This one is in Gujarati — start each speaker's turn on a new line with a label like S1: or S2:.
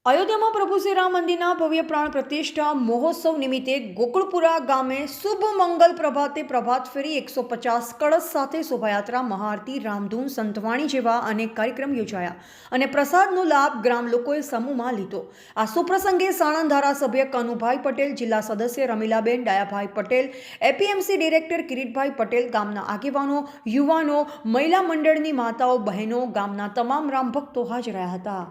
S1: અયોધ્યામાં પ્રભુ શ્રી રામ મંદિરના ભવ્ય પ્રાણ પ્રતિષ્ઠા મહોત્સવ નિમિત્તે ગોકુળપુરા ગામે શુભ મંગલ પ્રભાતે પ્રભાત ફેરી 150 કળશ સાથે શોભાયાત્રા મહાઆરતી રામધૂન સંતવાણી જેવા અનેક કાર્યક્રમ યોજાયા અને પ્રસાદનો લાભ ગ્રામ લોકોએ સમૂહમાં લીધો। આ સુપ્રસંગે સાણંદ ધારાસભ્ય કનુભાઈ પટેલ, જિલ્લા સદસ્ય રમીલાબેન, ડાયાભાઈ પટેલ, એપીએમસી ડિરેક્ટર કિરીટભાઈ પટેલ, ગામના આગેવાનો, યુવાનો, મહિલા મંડળની માતાઓ બહેનો, ગામના તમામ રામ ભક્તો હાજર રહ્યા હતા।